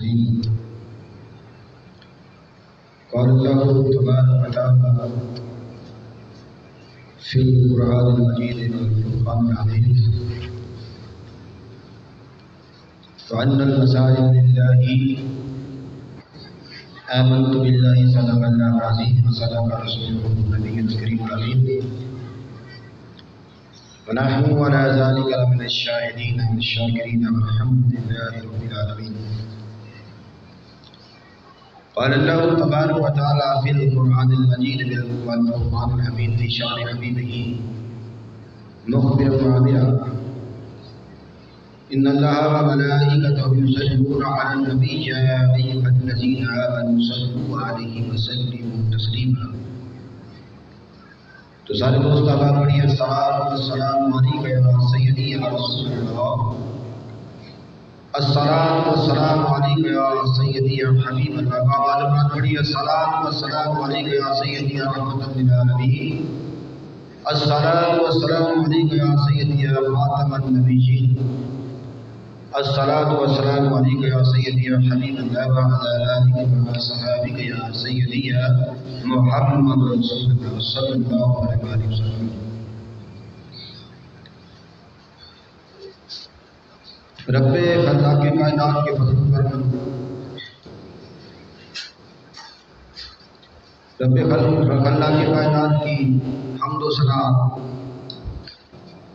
المرسلين. قال الله تبارك وتعالى في القرآن المجيد والفرقان العظيم: وأن المساجد لله آمنت بالله صدق الله العظيم وصدق رسوله النبي الكريم الأمين ونحن على ذلك لمن الشاهدين والشاكرين والحمد لله رب العالمين. قال الله تبارك وتعالى في القرآن المجيد والفرقان الحميد في شأن حبيبه مخبرا وعامرا: إن الله وملائكته يصلون على النبي يا أيها الذين آمنوا صلوا عليه وسلموا تسليما. تو سارے دوست آباد پڑھیے: السلام علیکم یا سیدی یا رسول اللہ، السلام علیکم یا سیدی یا حبیب اللہ. بعد پڑھیے: السلام علیکم یا سیدی یا رحمۃ للعالمین، السلام علیکم یا سیدی یا خاتم النبیین، السلام علیکم یا سیدی یا حبیب اللہ وعلی آلک و صحابک یا سیدی یا محمد رسول اللہ صلی اللہ علیہ وسلم. رب خلاق کائنات کے فضل کرم، رب خلاق کائنات کی حمد و ثنا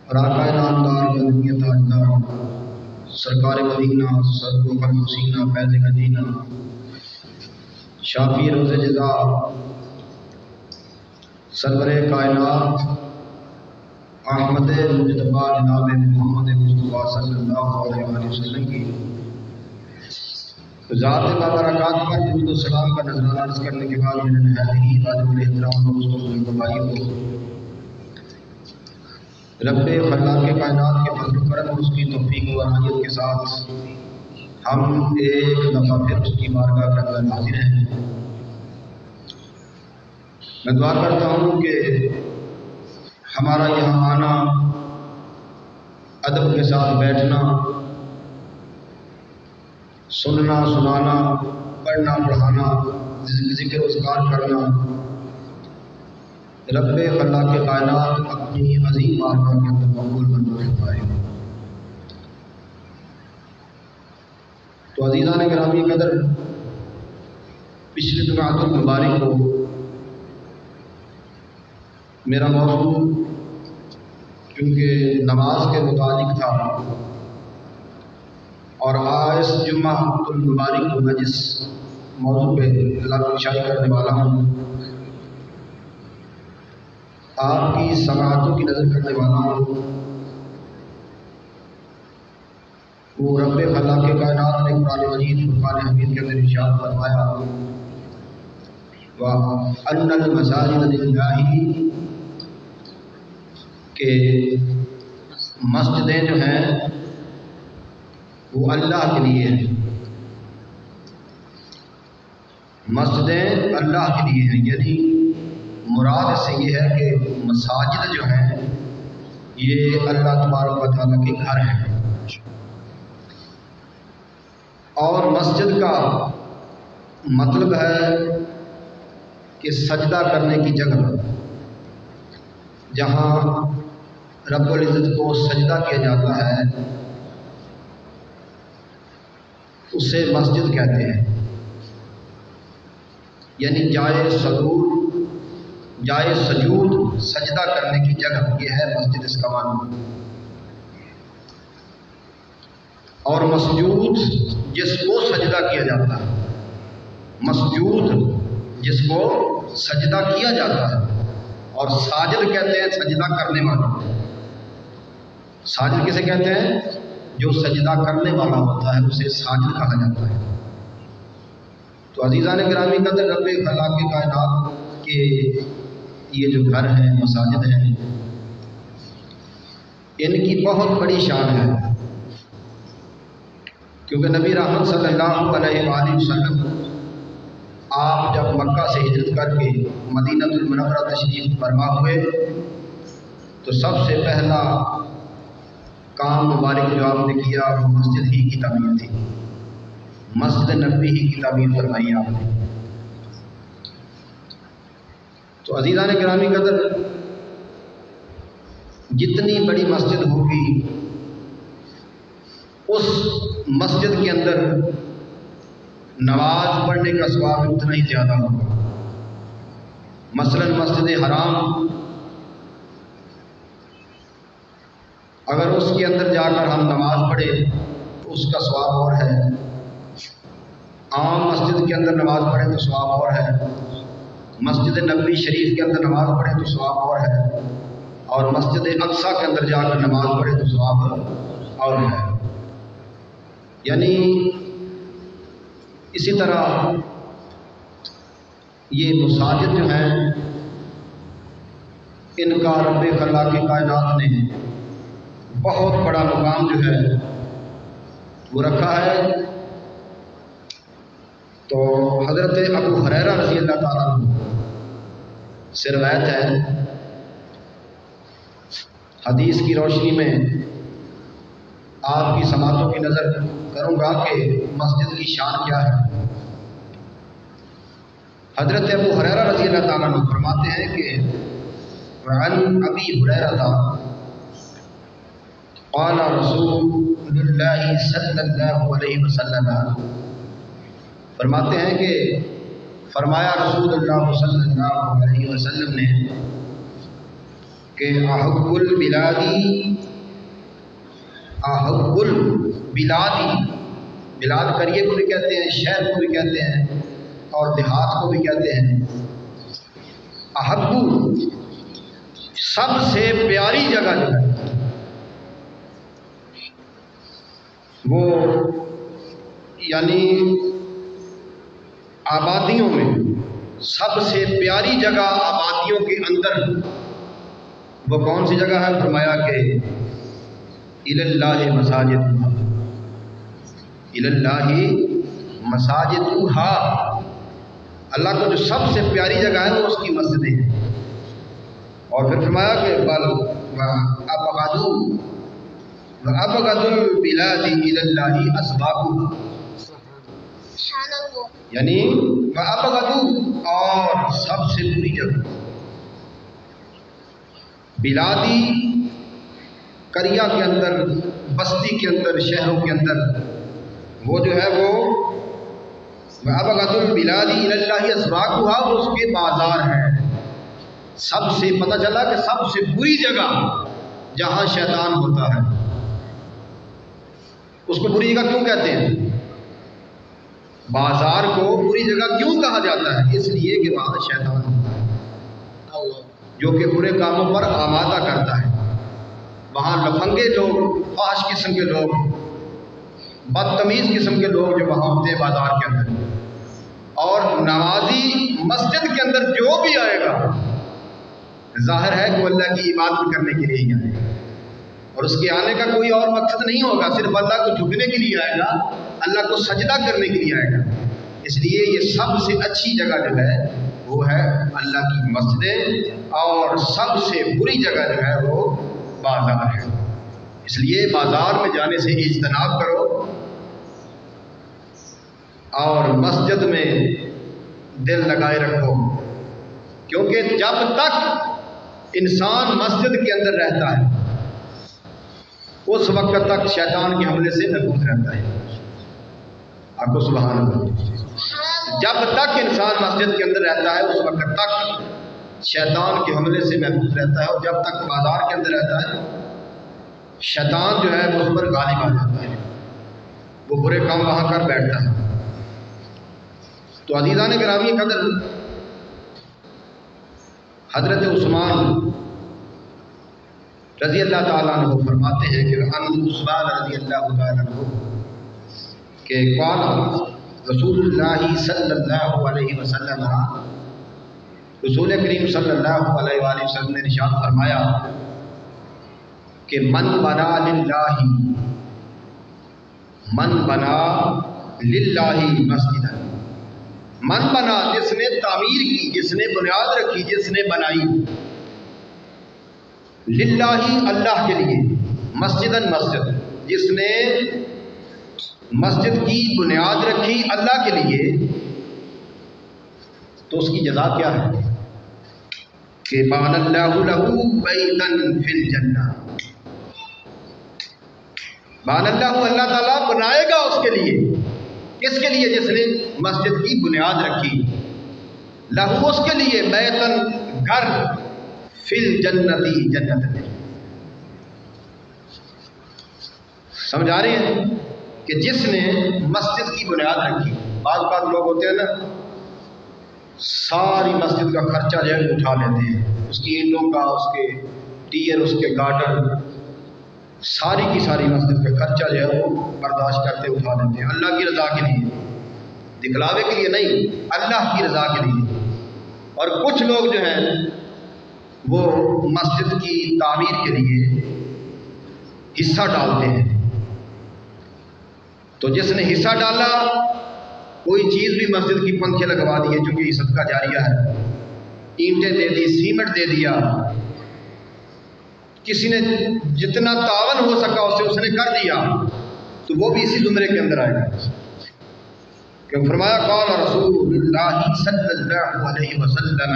اور آقا نامدار مدنی تاجدار سرکار مدینہ صدق و قلب سینہ فیض مدینہ شافی روز جزا سرور کائنات احمد مجتبی جناب محمد مصطفیٰ صلی اللہ علیہ وسلم کی ذات بابرکات پر درود و سلام کا نذرانہ عرض کرنے کے بعد میرے نہایت ہی واجب الاحترام دوستوں و بھائیوں کو رب خلاق کائنات کے فضل و کرم اور اس کی توفیق و عنایت کے ساتھ ہم ایک دفعہ پھر اس کی بارگاہ کے اندر حاضر ہیں. میں دعا کرتا ہوں کہ ہمارا یہاں آنا، ادب کے ساتھ بیٹھنا، سننا سنانا، پڑھنا پڑھانا، ذکر و اذکار کرنا رب خلاق کائنات اپنی عظیم بارگاہ کے اندر مقبول منظور فرمائے. تو عزیزان گرامی قدر، پچھلی جمعۃ المبارک کو میرا موضوع کیونکہ نماز کے متعلق تھا اور آج جمعۃ المبارک کو میں جس موضوع پہ شائع کرنے والا ہوں، آپ کی سماعتوں کی نظر کرنے والا ہوں، وہ رب خلاق کائنات نے قرآن مجید فرقان حمید کے اندر ارشاد فرمایا: وَأَنَّ الْمَسَاجِدَ لِلَّهِ، کہ مسجدیں جو ہیں وہ اللہ کے لیے ہیں. مسجدیں اللہ کے لیے ہیں، یعنی مراد اس سے یہ ہے کہ مساجد جو ہیں یہ اللہ تبارک و تعالیٰ کے گھر ہیں. اور مسجد کا مطلب ہے کہ سجدہ کرنے کی جگہ، جہاں رب العزت کو سجدہ کیا جاتا ہے اسے مسجد کہتے ہیں. یعنی جائے سجود سجدہ کرنے کی جگہ، یہ ہے مسجد اس کا معنی. اور مسجود جس کو سجدہ کیا جاتا ہے، مسجود جس کو سجدہ کیا جاتا ہے، اور ساجد کہتے ہیں سجدہ کرنے والا. ساجد کسے کہتے ہیں؟ جو سجدہ کرنے والا ہوتا ہے اسے ساجد کہا جاتا ہے. تو عزیزان گرامی قدر، رب خلاق کائنات کے یہ جو گھر ہیں، مساجد ہیں، ان کی بہت بڑی شان ہے. کیونکہ نبی رحمت صلی اللہ علیہ وآلہ وسلم آپ جب مکہ سے ہجرت کر کے مدینہ المنورہ تشریف فرما ہوئے تو سب سے پہلا کام مبارک جو آپ نے کیا وہ مسجد ہی کی تعمیر تھی. مسجد نبوی ہی کی تعمیر فرمائی آپ نے۔ تو عزیزان گرامی قدر، جتنی بڑی مسجد ہوگی اس مسجد کے اندر نماز پڑھنے کا ثواب اتنا ہی زیادہ ہوگا۔ مثلا مسجد حرام، اگر اس کے اندر جا کر ہم نماز پڑھیں تو اس کا ثواب اور ہے، عام مسجد کے اندر نماز پڑھیں تو ثواب اور ہے، مسجد نبوی شریف کے اندر نماز پڑھیں تو ثواب اور ہے، اور مسجد اقصیٰ کے اندر جا کر نماز پڑھیں تو ثواب اور ہے۔ یعنی اسی طرح یہ مساجد جو ہیں ان کا رب خلاق کائنات نے بہت بڑا مقام جو ہے وہ رکھا ہے۔ تو حضرت ابو ہریرہ رضی اللہ تعالیٰ عنہ سے روایت ہے، حدیث کی روشنی میں آپ کی سماعتوں کی نظر کروں گا کہ مسجد کی شان کیا ہے۔ حضرت ابو ہریرہ رضی اللہ تعالیٰ عنہ فرماتے ہیں کہ عن ابی ہریرہ قال رسول اللہ صلی اللہ علیہ وسلم، فرماتے ہیں کہ فرمایا رسول اللہ صلی اللہ علیہ وسلم نے کہ احب البلادی، احب البلادی، بلاد قریے کو بھی کہتے ہیں، شہر کو بھی کہتے ہیں، اور دیہات کو بھی کہتے ہیں۔ احب سب سے پیاری جگہ جو ہے وہ یعنی آبادیوں میں سب سے پیاری جگہ آبادیوں کے اندر وہ کون سی جگہ ہے؟ فرمایا کہ الاللہ مساجدھا، الاللہ مساجدھا، اللہ کو جو سب سے پیاری جگہ ہے وہ اس کی مسجدیں ہیں۔ اور پھر فرمایا کہ بل ابغض البلاد الاللہ اسواقھا، یعنی ابغض، اور سب سے بری جگہ بلادی، قریہ کے اندر، بستی کے اندر، شہروں کے اندر، وہ جو ہے وہ ابغض البلاد الاللہ اسواقھا، وہ اس کے بازار ہیں۔ سب سے پتہ چلا کہ سب سے بری جگہ جہاں شیطان ہوتا ہے، اس کو بری جگہ کیوں کہتے ہیں؟ بازار کو بری جگہ کیوں کہا جاتا ہے؟ اس لیے کہ وہاں شیطان ہوتا ہے جو کہ برے کاموں پر آمادہ کرتا ہے۔ وہاں لفنگے لوگ، فحش قسم کے لوگ، بدتمیز قسم کے لوگ جو وہاں ہوتے ہیں بازار کے اندر، اور نمازی مسجد کے اندر جو بھی آئے گا ظاہر ہے کہ وہ اللہ کی عبادت کرنے کے لیے ہی آئے گا، اور اس کے آنے کا کوئی اور مقصد نہیں ہوگا، صرف اللہ کو جھکنے کے لیے آئے گا، اللہ کو سجدہ کرنے کے لیے آئے گا۔ اس لیے یہ سب سے اچھی جگہ جو ہے وہ ہے اللہ کی مسجدیں، اور سب سے بری جگہ جو ہے وہ بازار ہے۔ اس لیے بازار میں جانے سے اجتناب کرو، اور مسجد میں دل لگائے رکھو، کیونکہ جب تک انسان مسجد کے اندر رہتا ہے اس وقت تک شیطان کے حملے سے محفوظ رہتا ہے۔ آپ کو سبحان اللہ، جب تک انسان مسجد کے اندر رہتا ہے اس وقت تک شیطان کے حملے سے محفوظ رہتا ہے، اور جب تک بازار کے اندر رہتا ہے شیطان جو ہے اس پر غالب آ جاتا ہے، وہ برے کام وہاں کر بیٹھتا ہے۔ تو عزیزان گرامی قدر، حضرت عثمان رضی اللہ تعالیٰ عنہ فرماتے ہیں کہ عن عثمان رضی اللہ تعالیٰ عنہ کہ قال رسول اللہ صلی اللہ علیہ وسلم، رسول کریم صلی اللہ علیہ وآلہ وسلم نے ارشاد فرمایا کہ من بنا للہ، من بنا للہ مسجدا، من بنا جس نے تعمیر کی، جس نے بنیاد رکھی، جس نے بنائی، للہ اللہ کے لیے، مسجدن مسجد، جس نے مسجد کی بنیاد رکھی اللہ کے لیے تو اس کی جزا کیا ہے کہ بان اللہ لہ بیتا فی الجنہ، بان اللہ، اللہ تعالیٰ بنائے گا اس کے لیے، کس کے لیے؟ جس نے مسجد کی بنیاد رکھی، لہو اس کے لیے، بیتن گھر، فی الجنتی جنت میں۔ سمجھ آ رہی ہے کہ جس نے مسجد کی بنیاد رکھی، بعض لوگ ہوتے ہیں نا ساری مسجد کا خرچہ جو ہے اٹھا لیتے ہیں، اس کی اینٹوں کا، اس کے ٹیر، اس کے گارڈر، ساری کی ساری مسجد کا خرچہ جو ہے وہ برداشت کرتے اٹھا لیتے ہیں اللہ کی رضا کے لیے، دکھلاوے کے لیے نہیں، اللہ کی رضا کے لیے۔ اور کچھ لوگ جو ہیں وہ مسجد کی تعمیر کے لیے حصہ ڈالتے ہیں، تو جس نے حصہ ڈالا، کوئی چیز بھی مسجد کی پنکھے لگوا دیے چونکہ یہ صدقہ جاریہ ہے، اینٹیں دے دی، سیمنٹ دے دیا، کسی نے جتنا تعاون ہو سکا اسے اس نے کر دیا، تو وہ بھی اسی زمرے کے اندر آئے گا۔ کہ فرمایا قال رسول اللہ صلی اللہ علیہ وسلم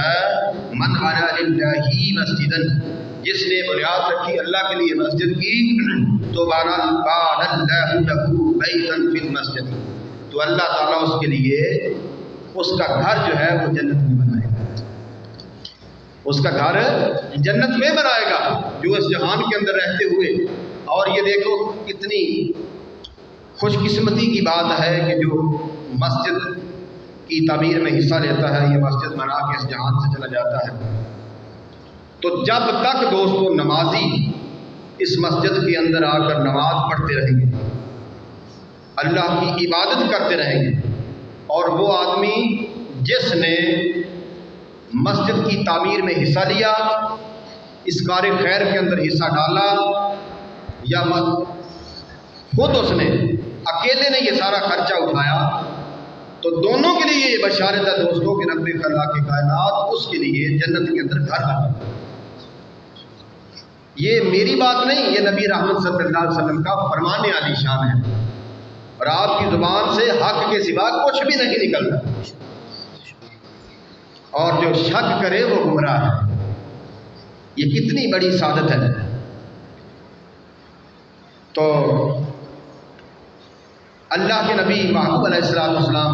من بنا للہ مسجدا، جس نے بنیاد رکھی اللہ کے لیے مسجد کی تو بنا اللہ لہ بیتا فی المسجد، تو اللہ تعالیٰ اس کے لیے اس کا گھر جو ہے وہ جنت میں بنائے گا، اس کا گھر جنت میں بنائے گا، جو اس جہان کے اندر رہتے ہوئے۔ اور یہ دیکھو کتنی خوش قسمتی کی بات ہے کہ جو مسجد کی تعمیر میں حصہ لیتا ہے، یہ مسجد بنا کے اس جہان سے چلا جاتا ہے۔ تو جب تک دوستو نمازی اس مسجد کے اندر آ کر نماز پڑھتے رہیں گے، اللہ کی عبادت کرتے رہیں گے، اور وہ آدمی جس نے مسجد کی تعمیر میں حصہ لیا، اس کار خیر کے اندر حصہ ڈالا، یا خود اس نے اکیلے نے یہ سارا خرچہ اٹھایا، تو دونوں کے لیے یہ بشارت ہے دوستوں کہ رب خلا کے کائنات اس کے لیے جنت کے اندر گھر بنا۔ یہ میری بات نہیں، یہ نبی رحمت صلی اللہ علیہ وسلم کا فرمان عالی شان ہے، اور آپ کی زبان سے حق کے سوا کچھ بھی نہیں نکلتا، اور جو شک کرے وہ گمراہ ہے۔ یہ کتنی بڑی سعادت ہے۔ تو اللہ کے نبی محبوب علیہ السلام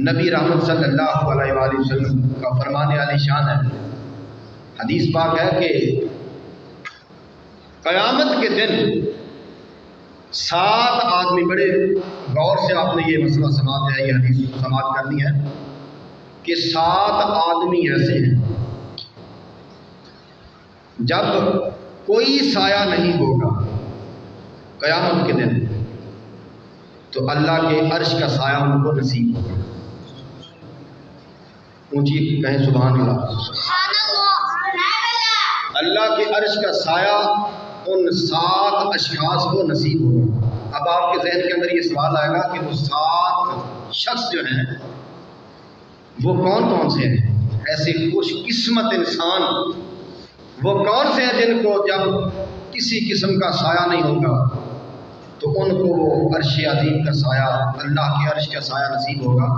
نبی رحمت صلی اللہ علیہ وآلہ وسلم کا فرمان عالی شان ہے۔ حدیث پاک ہے کہ قیامت کے دن 7 آدمی، بڑے غور سے آپ نے یہ مسئلہ سماعت ہے، یہ حدیث سماعت کرنی ہے کہ 7 آدمی ایسے ہیں جب کوئی سایہ نہیں ہوگا قیامت کے دن، تو اللہ کے عرش کا سایہ ان کو نصیب ہوگا۔ اونچی کہیں سبحان اللہ۔ اللہ کے عرش کا سایہ ان 7 اشخاص کو نصیب ہوگا۔ اب آپ کے ذہن کے اندر یہ سوال آئے گا کہ وہ 7 شخص جو ہیں وہ کون کون سے ہیں؟ ایسے خوش قسمت انسان وہ کون سے ہیں جن کو جب کسی قسم کا سایہ نہیں ہوگا تو ان کو وہ عرش عظیم کا سایہ، اللہ کے عرش کا سایہ نصیب ہوگا۔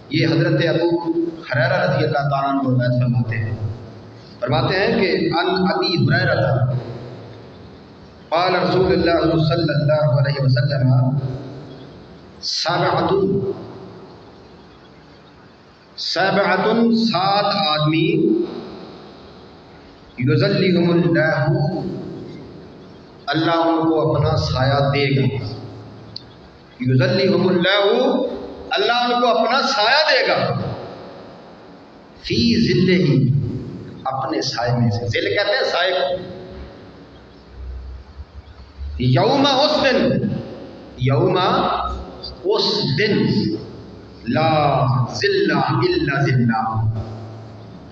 یہ حضرت ابو ہریرہ رضی اللہ تعالیٰ عنہ روایت فرماتے ہیں کہ ان ابی ہریرہ قال رسول اللہ صلی اللہ علیہ وسلم سبعۃ 7 آدمی یظلہم اللہ، اللہ ان کو اپنا سایہ دے گا، یظلہم اللہ، اللہ ان کو اپنا سایہ دے گا، فی ظلہ، اپنے سائے میں سے، ظل کہتے ہیں سائے کو، یوم اس دن، یوم اس دن، لا ظل الا ظلہ،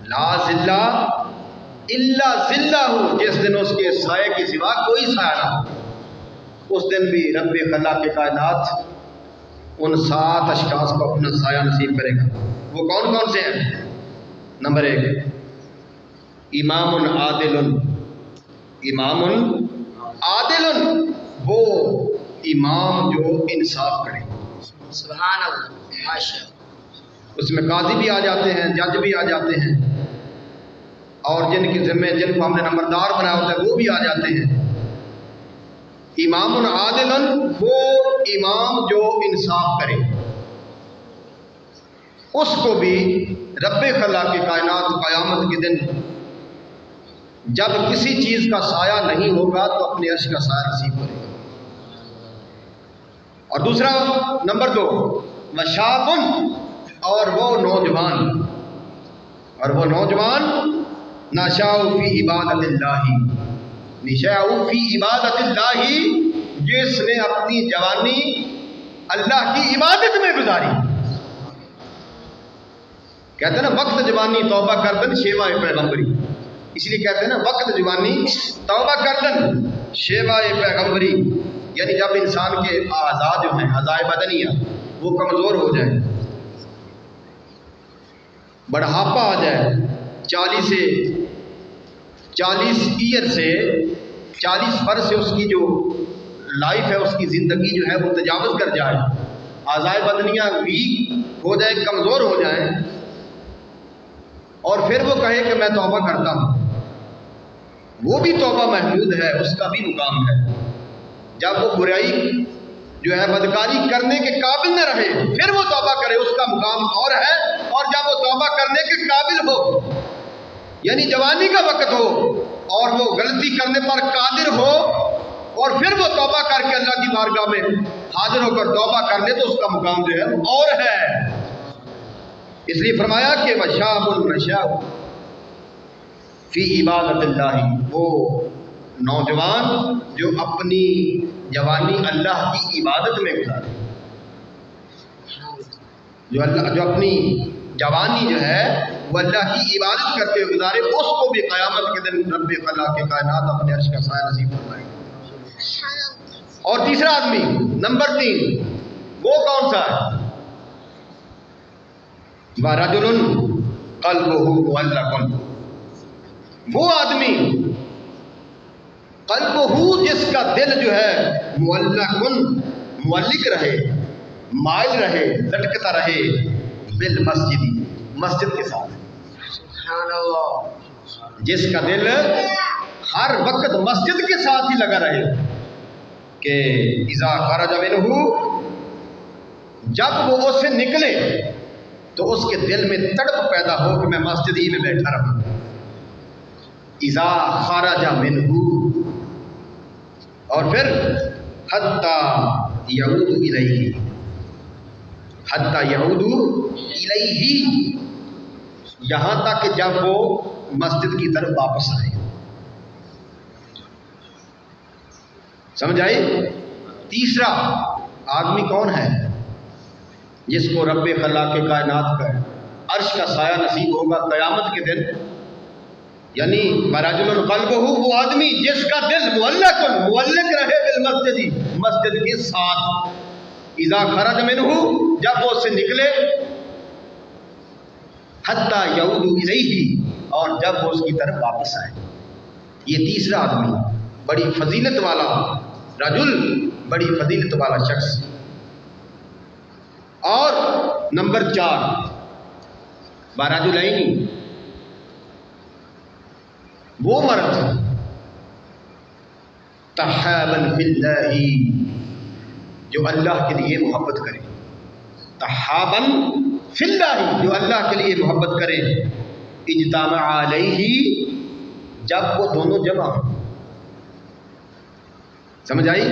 لا ظل الا ظلہ، جس دن اس کے سائے کے سوا کوئی سایہ نہ ہو، اس دن بھی رب خلاق کائنات ان 7 اشخاص کو اپنا سایہ نصیب کرے گا۔ وہ کون کون سے ہیں؟ نمبر 1 امام عادل، امام عادل، وہ امام جو انصاف کرے. سبحان اللہ، ماشاء اللہ. اس میں قاضی بھی آ جاتے ہیں، جج بھی آ جاتے ہیں، اور جن کے ذمے جن کو ہم نے نمبردار بنایا ہوتا ہے وہ بھی آ جاتے ہیں. امام عادل، وہ امام جو انصاف کرے. اس کو بھی رب خلاق کائنات قیامت کے دن جب کسی چیز کا سایہ نہیں ہوگا تو اپنے عرش کا سایہ نصیب کرے گا. اور دوسرا نمبر 2، وشابن، اور وہ نوجوان، اور وہ نوجوان نشاء فی عبادت اللہ، نشاء فی عبادت اللہ، جس نے اپنی جوانی اللہ کی عبادت میں گزاری. کہتے ہیں نا وقت جوانی توبہ کردن شیوا پیغمبری، اس لیے کہتے ہیں نا وقت جوانی توبہ کردن شیوا پیغمبری، یعنی جب انسان کے اعضاء جو ہیں اعضاء بدنیہ وہ کمزور ہو جائے، بڑھاپا آ جائے، 40 ایئر سے 40 برس سے اس کی جو لائف ہے، اس کی زندگی جو ہے وہ تجاوز کر جائے، اعضاء بدنیہ ویک ہو جائے، کمزور ہو جائیں، اور پھر وہ کہے کہ میں توبہ کرتا ہوں، وہ بھی توبہ محمود ہے، اس کا بھی مقام ہے. جب وہ برائی جو ہے بدکاری کرنے کے قابل نہ رہے پھر وہ توبہ کرے، اس کا مقام اور ہے. اور جب وہ توبہ کرنے کے قابل ہو، یعنی جوانی کا وقت ہو اور وہ غلطی کرنے پر قادر ہو، اور پھر وہ توبہ کر کے اللہ کی بارگاہ میں حاضر ہو کر توبہ کر لے، تو اس کا مقام جو ہے اور ہے. اس لیے فرمایا کہ وشاب النشاء فی عبادت اللہ، وہ نوجوان جو اپنی جوانی اللہ کی عبادت میں گزارے، جو اپنی جوانی جو ہے وہ اللہ کی عبادت کرتے ہوئے گزارے، اس کو بھی قیامت کے دن رب خلاق کائنات اپنے عرش کا سایہ نصیب فرمائے گا. اور تیسرا آدمی نمبر 3، وہ کون سا ہے؟ وَرَجُلٌ قَلْبُهُ مُعَلَّقٌ، وہ آدمی قلبہ، جس کا دل جو ہے معلق رہے، مائل رہے، لٹکتا رہے، بالمسجد، مسجد کے ساتھ. سبحان اللہ. جس کا دل ہر وقت مسجد کے ساتھ ہی لگا رہے، کہ اذا خرج منہ، جب وہ اس سے نکلے تو اس کے دل میں تڑپ پیدا ہو کہ میں مسجد ہی میں بیٹھا رہوں. اذا خرج منہ، اور پھر حتی یعود الیہ، حتی یعود الیہ، یہاں تک کہ جب وہ مسجد کی طرف واپس آئے. سمجھ آئی؟ تیسرا آدمی کون ہے؟ جس کو رب خلاق کائنات کا عرش کا سایہ نصیب ہوگا قیامت کے دن، یعنی رجل قلبہ، وہ آدمی جس کا دل معلق رہے بالمسجد، مسجد کے ساتھ. اذا خرج منہ، جب وہ اس سے نکلے، حتی یعود الیہ، اور جب وہ اس کی طرف واپس آئے. یہ تیسرا آدمی بڑی فضیلت والا رجل، بڑی فضیلت والا شخص. اور نمبر 4، رجلین، وہ مرد تحابا فی اللہ، جو اللہ کے لیے محبت کرے، تحابا فی اللہ، جو اللہ کے لیے محبت کرے، اجتمع علیہ، جب وہ دونوں جمع ہوں. سمجھ آئی؟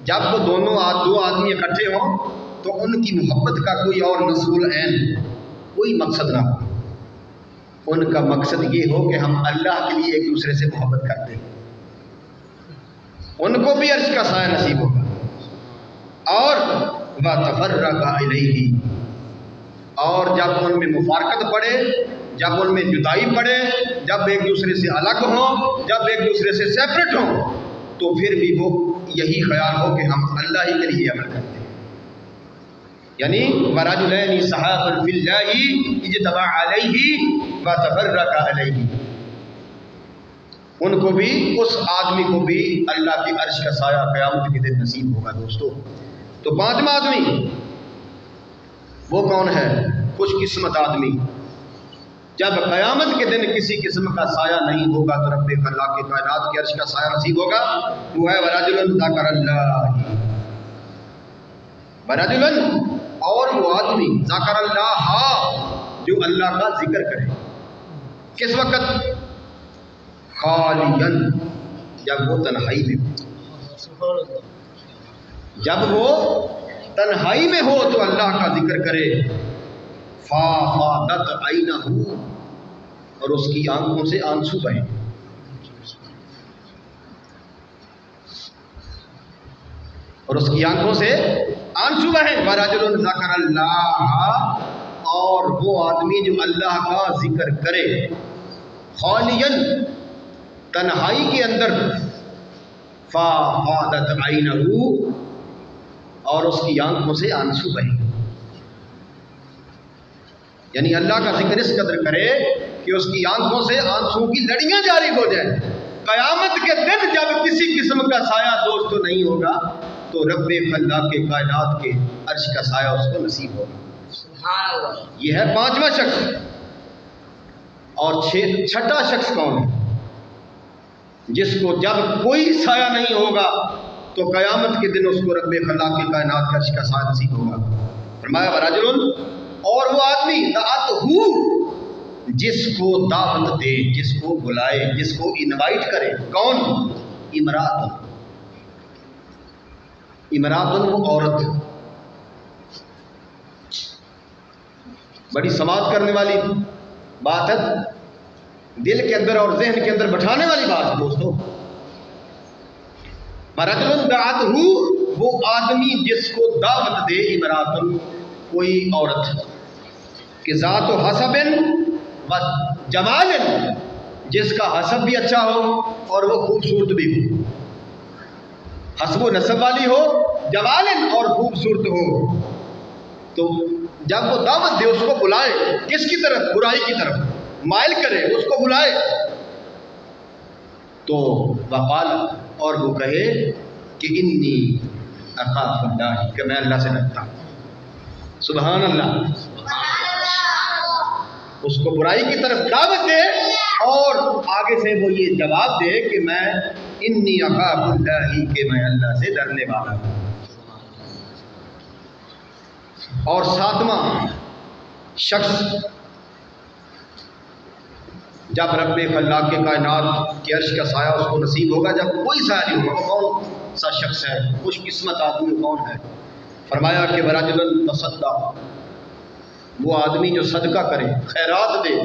جب وہ دو آدمی اکٹھے ہوں تو ان کی محبت کا کوئی اور نصول عین کوئی مقصد نہ ہو. ان کا مقصد یہ ہو کہ ہم اللہ کے لیے ایک دوسرے سے محبت کرتے ہیں، ان کو بھی عرش کا سایہ نصیب ہوگا. اور وَتَفَرَّقَ إِلَيْهِ، اور جب ان میں مفارقت پڑے، جب ان میں جدائی پڑے، جب ایک دوسرے سے الگ ہوں، جب ایک دوسرے سے سیپریٹ ہوں، تو پھر بھی وہ یہی خیال ہو کہ ہم اللہ ہی کے لیے عمل کرتے ہیں. یعنی وَرَجُلَيْنِ تَحَابَا فِي اللَّهِ اجْتَمَعَا عَلَيْهِ وَتَفَرَّقَا عَلَيْهِ. ان کو بھی، اس آدمی کو بھی اللہ کی عرش کا سایہ قیامت کے دن نصیب ہوگا دوستو۔ تو پانچواں آدمی وہ کون ہے؟ خوش قسمت آدمی۔ جب قیامت کے دن کسی قسم کا سایہ نہیں ہوگا تو رب خلاق کے کائنات کی عرش کا سایہ نصیب ہوگا۔ وہ ہے ورجل ذکر اللہ، ورجل، اور وہ آدمی ذکر اللہ، جو اللہ کا ذکر کرے۔ کس وقت؟ خالیاً، جب وہ تنہائی میں ہو، جب وہ تنہائی میں ہو تو اللہ کا ذکر کرے۔ فافاضت عینہ، اور اس کی آنکھوں سے آنسو بہیں، اور اس کی آنکھوں سے آنسو بہیں۔ ورجل ذکر اللہ، اور وہ آدمی جو اللہ کا ذکر کرے، خالیاً، تنہائی کے اندر، فافاضت عینہ، اور اس کی آنکھوں سے آنسو بہیں، یعنی اللہ کا ذکر اس قدر کرے کہ اس کی آنکھوں سے آنسو کی لڑیاں جاری ہو جائیں۔ قیامت کے دن جب کسی قسم کا سایہ دوستو نہیں ہوگا تو رب خلاق کے کائنات کے عرش کا سایہ اس کو نصیب ہوگا۔ سبحان اللہ۔ یہ ہے پانچواں شخص۔ اور چھٹا شخص کون ہے؟ جس کو جب کوئی سایہ نہیں ہوگا تو قیامت کے دن اس کو رب خلاق کے کائنات کے عرش کا سایہ نصیب ہوگا۔ فرمایا ورجل، اور وہ آدمی دعتہ، جس کو دعوت دے، جس کو بلائے، جس کو انوائٹ کرے۔ کون؟ امرأۃ، امرأۃ وہ عورت، بڑی سماعت کرنے والی بات ہے، دل کے اندر اور ذہن کے اندر بٹھانے والی بات ہے دوستو۔ رجل دعتہ، وہ آدمی جس کو دعوت دے، امرأۃ کوئی عورت، کہ ذات و حسب و جمال، جس کا حسب بھی اچھا ہو اور وہ خوبصورت بھی ہو، حسب و نسب والی ہو، جمال اور خوبصورت ہو۔ تو جب وہ دعوت دے، اس کو بلائے، کس کی طرف؟ برائی کی طرف مائل کرے، اس کو بلائے، تو وقال، اور وہ کہے کہ انی اخاف اللہ، کہ میں اللہ سے ڈرتا ہوں۔ سبحان اللہ۔ اس کو برائی کی طرف دعوت دے اور آگے سے وہ یہ جواب دے کہ میں انی اخاف اللہ، کہ میں اللہ سے ڈرنے والا ہوں۔ اور ساتواں شخص جب رب خلاق کے کائنات کے عرش کا سایہ اس کو نصیب ہوگا، جب کوئی سایہ نہیں ہوگا، کون سا شخص ہے؟ خوش قسمت آدمی کون ہے؟ فرمایا کہ ورجل تصدق، وہ آدمی جو صدقہ کرے، خیرات دے،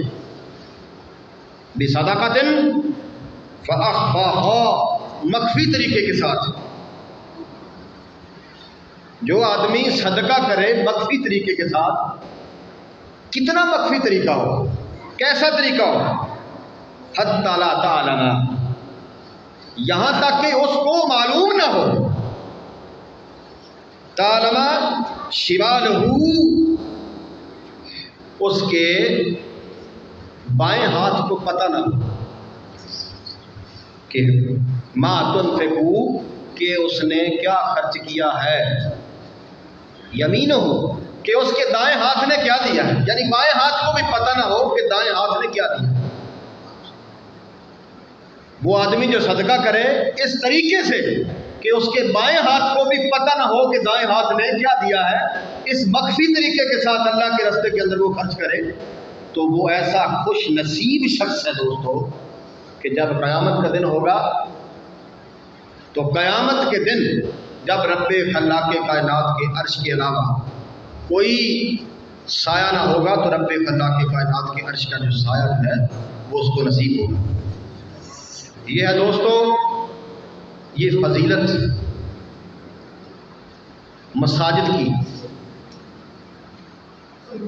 بصدقۃ فاخفاها، مخفی طریقے کے ساتھ۔ جو آدمی صدقہ کرے مخفی طریقے کے ساتھ، کتنا مخفی طریقہ ہو، کیسا طریقہ ہو؟ حتی لا تعلم، یہاں تک کہ اس کو معلوم نہ ہو، تعلم شمالہ، اس کے بائیں ہاتھ کو پتہ نہ ہو، کہ ما تنفقو، کہ اس نے کیا خرچ کیا ہے، یمینہ، کہ اس کے دائیں ہاتھ نے کیا دیا ہے، یعنی بائیں ہاتھ کو بھی پتہ نہ ہو کہ دائیں ہاتھ نے کیا دیا۔ وہ آدمی جو صدقہ کرے اس طریقے سے کہ اس کے بائیں ہاتھ کو بھی پتہ نہ ہو کہ دائیں ہاتھ نے کیا دیا ہے، اس مخفی طریقے کے ساتھ اللہ کے راستے کے اندر وہ خرچ کرے، تو وہ ایسا خوش نصیب شخص ہے دوستو کہ جب قیامت کا دن ہوگا، تو قیامت کے دن جب رب خلاق کے کائنات کے عرش کے علاوہ کوئی سایہ نہ ہوگا تو رب خلاق کے کائنات کے عرش کا جو سایہ ہے وہ اس کو نصیب ہوگا۔ یہ ہے دوستو یہ فضیلت مساجد کی۔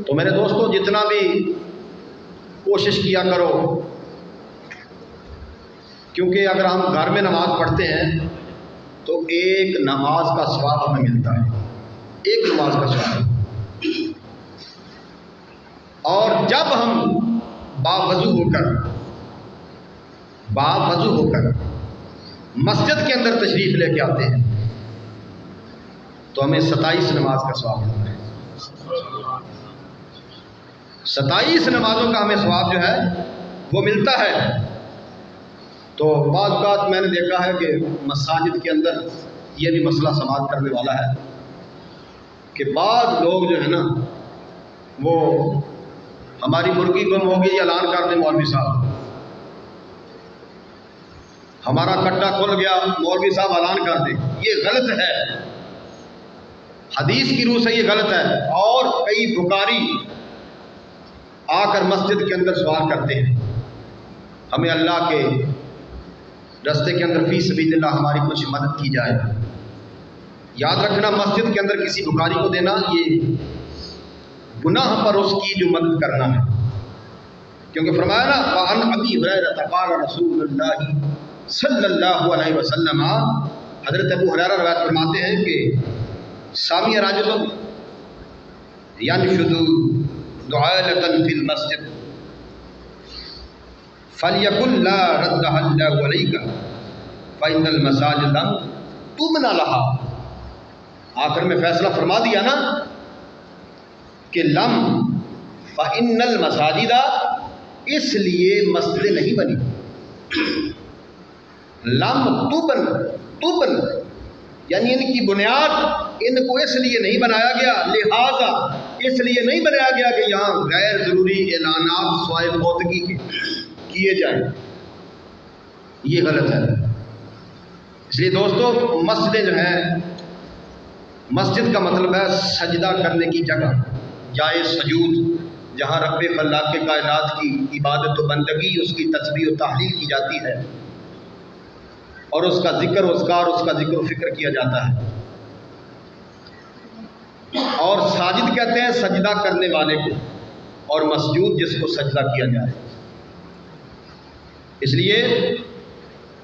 تو میرے دوستو جتنا بھی کوشش کیا کرو، کیونکہ اگر ہم گھر میں نماز پڑھتے ہیں تو ایک نماز کا ثواب ہمیں ملتا ہے، ایک نماز کا ثواب، اور جب ہم باوضو ہو کر باوضو ہو کر مسجد کے اندر تشریف لے کے آتے ہیں تو ہمیں 27 نماز کا ثواب ملتا ہے۔ 27 نمازوں کا ہمیں ثواب جو ہے وہ ملتا ہے۔ تو بعض بات میں نے دیکھا ہے کہ مساجد کے اندر یہ بھی مسئلہ سماعت کرنے والا ہے کہ بعض لوگ جو ہے نا وہ ہماری مرغی گم ہوگی اعلان کر دیں مولوی صاحب، ہمارا کٹا کھل گیا مولوی صاحب اعلان کر دیں۔ یہ غلط ہے، حدیث کی روح سے یہ غلط ہے۔ اور کئی بکاری آ کر مسجد کے اندر سوال کرتے ہیں ہمیں اللہ کے راستے کے اندر فی سبیل اللہ ہماری کچھ مدد کی جائے۔ یاد رکھنا مسجد کے اندر کسی بکاری کو دینا یہ گناہ پر اس کی جو مدد کرنا ہے، کیونکہ فرمایا نا وعن ابی ہریرہ قال رسول اللہ صلی اللہ علیہ وسلم، حضرت ابو ہریرہ روایت فرماتے ہیں کہ سامی رجل ینشد دعالۃ فی المسجد فلیقل لا ردها اللہ علیک فإن المساجد لم تبنى لها۔ آخر میں فیصلہ فرما دیا نا کہ لم فإن المساجد، اس لیے مسجدیں نہیں بنی، لم تبن یعنی ان کی بنیاد ان کو اس لیے نہیں بنایا گیا، لہذا اس لیے نہیں بنایا گیا کہ یہاں غیر ضروری اعلانات سوائے فوتگی کے کیے جائیں۔ یہ غلط ہے۔ اس لیے دوستو مسجدیں جو ہیں، مسجد کا مطلب ہے سجدہ کرنے کی جگہ، جائے سجود، جہاں رب خلاق کے کائنات کی عبادت و بندگی، اس کی تسبیح و تحلیل کی جاتی ہے اور اس کا ذکر و اذکار، اس کا ذکر و فکر کیا جاتا ہے۔ اور ساجد کہتے ہیں سجدہ کرنے والے کو، اور مسجود جس کو سجدہ کیا جائے۔ اس لیے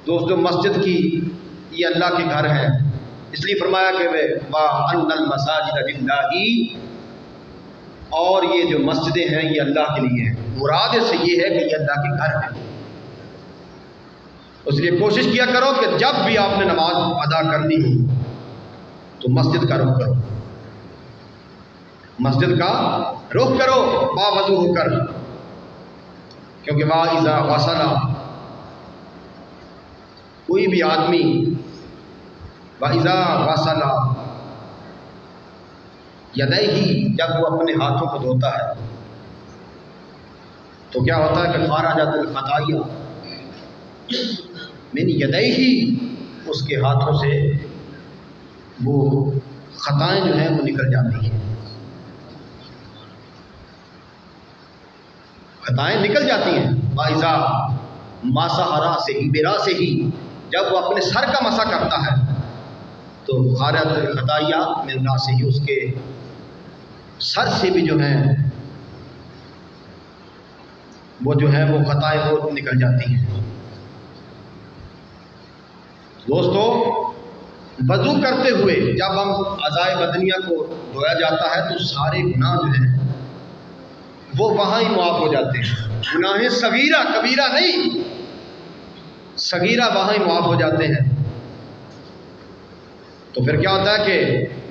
دوستو مسجد کی یہ اللہ کے گھر ہیں، اس لیے فرمایا کہ وَأَنَّ الْمَسَاجِدَ لِلَّهِ، اور یہ جو مسجدیں ہیں یہ اللہ کے لیے ہیں۔ مراد سے یہ ہے کہ یہ اللہ کے گھر ہیں۔ اس لیے کوشش کیا کرو کہ جب بھی آپ نے نماز ادا کرنی ہو تو مسجد کا رخ کرو، مسجد کا رخ کرو باوضو ہو کر، کیونکہ وَإِذَا غَسَلَ، کوئی بھی آدمی وَإِذَا غَسَلَ یدیہ، جب وہ اپنے ہاتھوں کو دھوتا ہے تو کیا ہوتا ہے کہ خارجت الخطایا من یدیہ، اس کے ہاتھوں سے وہ خطائیں جو ہیں وہ نکل جاتی ہیں، خطائیں نکل جاتی ہیں۔ وَإِذَا مَسَحَ رَأْسَهُ بِرَأْسِهِ، جب وہ اپنے سر کا مسح کرتا ہے تو خارجت الخطایا من رأسه، اس کے سر سے بھی جو ہیں وہ خطائیں وہ نکل جاتی ہیں۔ دوستو وضو کرتے ہوئے جب ہم اعضائے بدنیہ کو دھویا جاتا ہے تو سارے گناہ جو ہیں وہ وہاں ہی معاف ہو جاتے ہیں، گناہ صغیرہ کبیرہ نہیں، صغیرہ وہاں ہی معاف ہو جاتے ہیں۔ تو پھر کیا ہوتا ہے کہ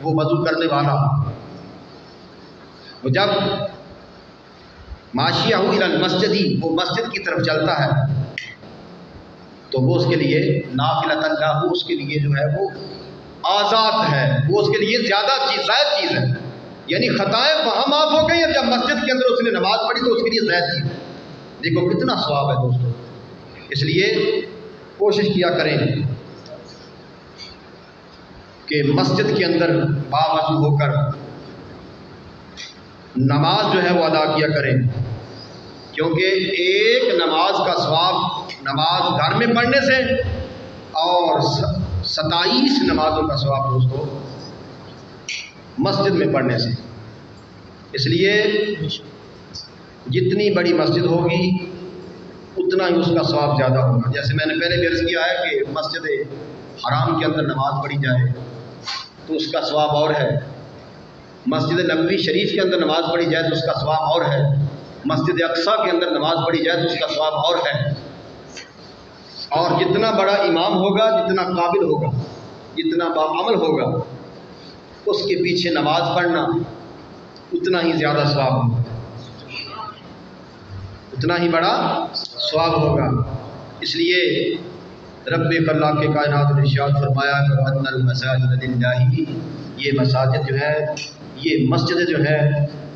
وہ وضو کرنے والا وہ جب ماشیہ الی المسجد، وہ مسجد کی طرف چلتا ہے تو وہ اس کے لیے نافلۃ اللہ، اس کے لیے جو ہے وہ آزاد ہے، وہ اس کے لیے زیادہ چیز، زائد چیز ہے، یعنی خطائیں وہاں معاف ہو گئی، اور جب مسجد کے اندر اس نے نماز پڑھی تو اس کے لیے زائد چیز ہے۔ دیکھو کتنا ثواب ہے دوستو۔ اس لیے کوشش کیا کریں کہ مسجد کے اندر باوضو ہو کر نماز جو ہے وہ ادا کیا کریں، کیونکہ ایک نماز کا ثواب نماز گھر میں پڑھنے سے اور 27 نمازوں کا ثواب دوستو مسجد میں پڑھنے سے۔ اس لیے جتنی بڑی مسجد ہوگی اتنا ہی اس کا ثواب زیادہ ہوگا۔ جیسے میں نے پہلے بھی عرض کیا ہے کہ مسجد حرام کے اندر نماز پڑھی جائے تو اس کا ثواب اور ہے، مسجد نبوی شریف کے اندر نماز پڑھی جائے تو اس کا ثواب اور ہے، مسجد اقصیٰ کے اندر نماز پڑھی جائے تو اس کا ثواب اور ہے۔ اور جتنا بڑا امام ہوگا، جتنا قابل ہوگا، جتنا باعمل ہوگا، اس کے پیچھے نماز پڑھنا اتنا ہی زیادہ ثواب ہوگا، اتنا ہی بڑا ثواب ہوگا۔ اس لیے رب اللہ کے کائنات نے ارشاد فرمایا کہ ان المساجد للہ، یہ مساجد جو ہے، یہ مسجد جو ہے،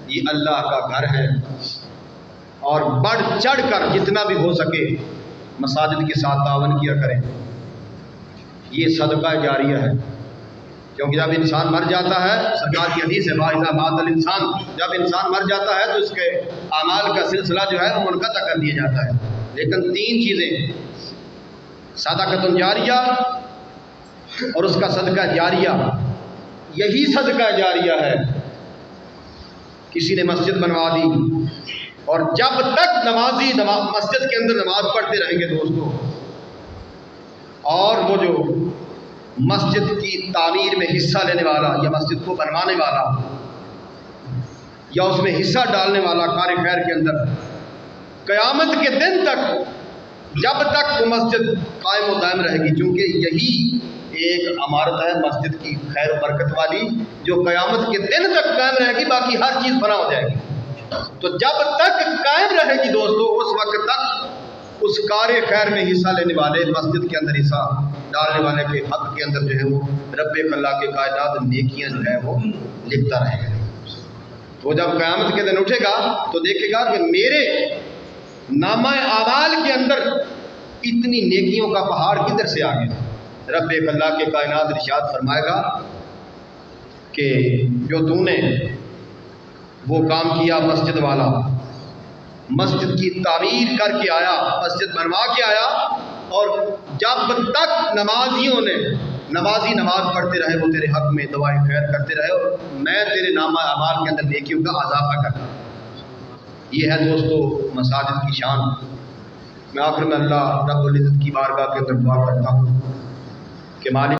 یہ اللہ کا گھر ہے، اور بڑھ چڑھ کر جتنا بھی ہو سکے مساجد کے ساتھ تعاون کیا کریں۔ یہ صدقہ جاریہ ہے، کیونکہ جب انسان مر جاتا ہے، سرکار کی حدیث ہے وَإِذَا مَاتَ الْإِنسَانُ، جب انسان مر جاتا ہے تو اس کے اعمال کا سلسلہ جو ہے وہ منقطع کر دیا جاتا ہے، لیکن 3 چیزیں، صدقۃ جاریہ اور اس کا صدقہ جاریہ، یہی صدقہ جاریہ ہے۔ کسی نے مسجد بنوا دی، اور جب تک نمازی مسجد کے اندر نماز پڑھتے رہیں گے دوستوں، اور وہ جو مسجد کی تعمیر میں حصہ لینے والا یا مسجد کو بنوانے والا یا اس میں حصہ ڈالنے والا کار خیر کے اندر، قیامت کے دن تک جب تک وہ مسجد قائم و دائم رہے گی، چونکہ یہی ایک عمارت ہے مسجد کی خیر و برکت والی جو قیامت کے دن تک قائم رہے گی، باقی ہر چیز فنا ہو جائے گی۔ تو جب تک قائم رہے گی دوستو، اس وقت تک اس کار خیر میں حصہ لینے والے، مسجد کے اندر حصہ ڈالنے والے کے حق کے اندر جو ہے وہ رب اللہ کے کائنات نیکیاں جو ہے وہ لکھتا رہے گا۔ تو جب قیامت کے دن اٹھے گا تو دیکھے گا کہ میرے نامہ اعمال کے اندر اتنی نیکیوں کا پہاڑ کدھر سے آ گیا۔ رب اللہ کے کائنات ارشاد فرمائے گا کہ جو تو نے وہ کام کیا مسجد والا، مسجد کی تعمیر کر کے آیا، مسجد بنوا کے آیا، اور جب تک نمازی نماز پڑھتے رہے، وہ تیرے حق میں دعائیں خیر کرتے رہے، اور میں تیرے نامہ اعمال کے اندر نیکیوں کا اضافہ کرتا ہوں۔ یہ ہے دوستو مساجد کی شان۔ میں آخر میں اللہ رب العزت کی بارگاہ کے اندر دعا کرتا ہوں کہ مالک